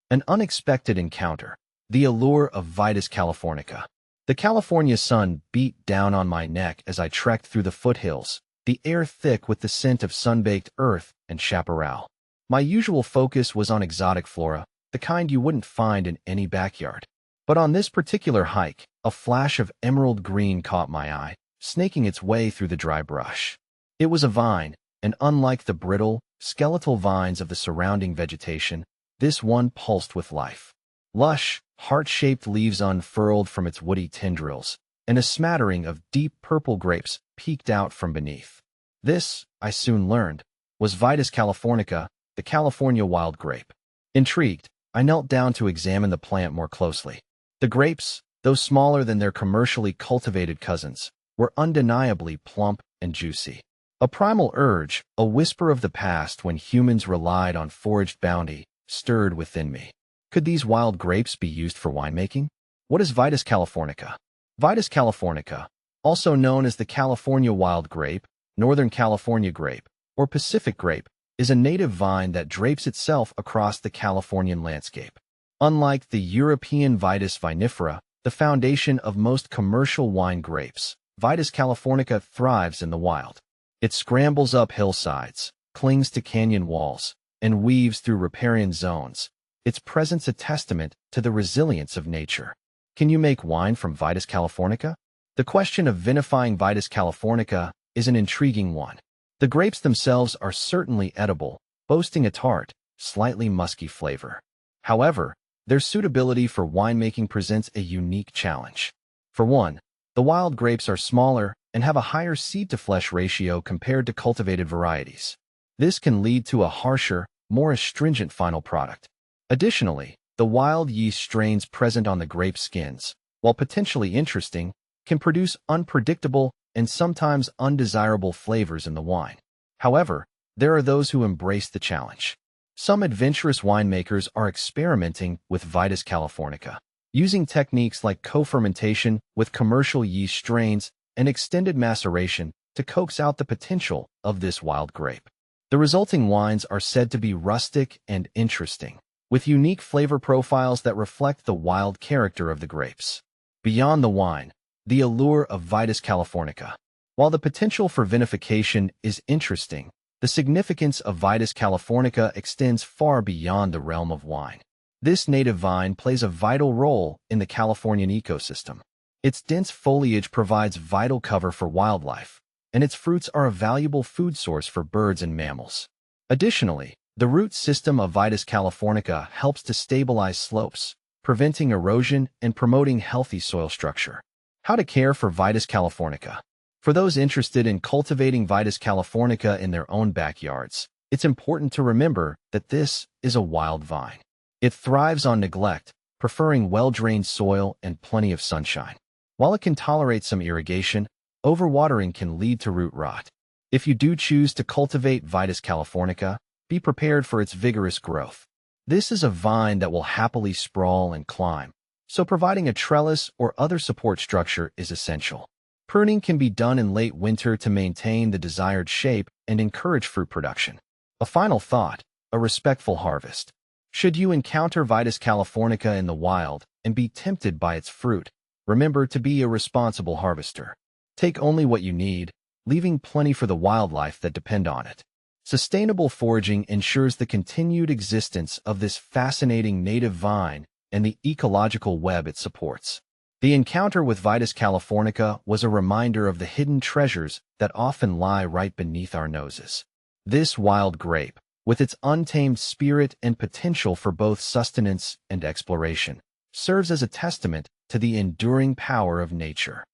An unexpected encounter. The allure of Vitis californica. The California sun beat down on my neck as I trekked through the foothills, the air thick with the scent of sun-baked earth and chaparral. My usual focus was on exotic flora, the kind you wouldn't find in any backyard. But on this particular hike, a flash of emerald green caught my eye, snaking its way through the dry brush. It was a vine, and unlike the brittle, skeletal vines of the surrounding vegetation, this one pulsed with life. Lush, heart-shaped leaves unfurled from its woody tendrils, and a smattering of deep purple grapes peeked out from beneath. This, I soon learned, was Vitis californica, the California wild grape. Intrigued, I knelt down to examine the plant more closely. The grapes, though smaller than their commercially cultivated cousins, were undeniably plump and juicy. A primal urge, a whisper of the past when humans relied on foraged bounty, stirred within me. Could these wild grapes be used for winemaking? What is Vitis californica? Vitis californica, also known as the California wild grape, Northern California grape, or Pacific grape, is a native vine that drapes itself across the Californian landscape. Unlike the European Vitis vinifera, the foundation of most commercial wine grapes, Vitis californica thrives in the wild. It scrambles up hillsides, clings to canyon walls, and weaves through riparian zones, its presence a testament to the resilience of nature. Can you make wine from Vitis californica? The question of vinifying Vitis californica is an intriguing one. The grapes themselves are certainly edible, boasting a tart, slightly musky flavor. However, their suitability for winemaking presents a unique challenge. For one, the wild grapes are smaller and have a higher seed-to-flesh ratio compared to cultivated varieties. This can lead to a harsher, more astringent final product. Additionally, the wild yeast strains present on the grape skins, while potentially interesting, can produce unpredictable and sometimes undesirable flavors in the wine. However, there are those who embrace the challenge. Some adventurous winemakers are experimenting with Vitis californica, using techniques like co-fermentation with commercial yeast strains and extended maceration to coax out the potential of this wild grape. The resulting wines are said to be rustic and interesting, with unique flavor profiles that reflect the wild character of the grapes. Beyond the wine, the allure of Vitis californica. While the potential for vinification is interesting, the significance of Vitis californica extends far beyond the realm of wine. This native vine plays a vital role in the Californian ecosystem. Its dense foliage provides vital cover for wildlife, and its fruits are a valuable food source for birds and mammals. Additionally, the root system of Vitis californica helps to stabilize slopes, preventing erosion and promoting healthy soil structure. How to care for Vitis californica? For those interested in cultivating Vitis californica in their own backyards, it's important to remember that this is a wild vine. It thrives on neglect, preferring well-drained soil and plenty of sunshine. While it can tolerate some irrigation, overwatering can lead to root rot. If you do choose to cultivate Vitis californica, be prepared for its vigorous growth. This is a vine that will happily sprawl and climb, so providing a trellis or other support structure is essential. Pruning can be done in late winter to maintain the desired shape and encourage fruit production. A final thought, a respectful harvest. Should you encounter Vitis californica in the wild and be tempted by its fruit, remember to be a responsible harvester. Take only what you need, leaving plenty for the wildlife that depend on it. Sustainable foraging ensures the continued existence of this fascinating native vine and the ecological web it supports. The encounter with Vitis californica was a reminder of the hidden treasures that often lie right beneath our noses. This wild grape, with its untamed spirit and potential for both sustenance and exploration, serves as a testament to the enduring power of nature.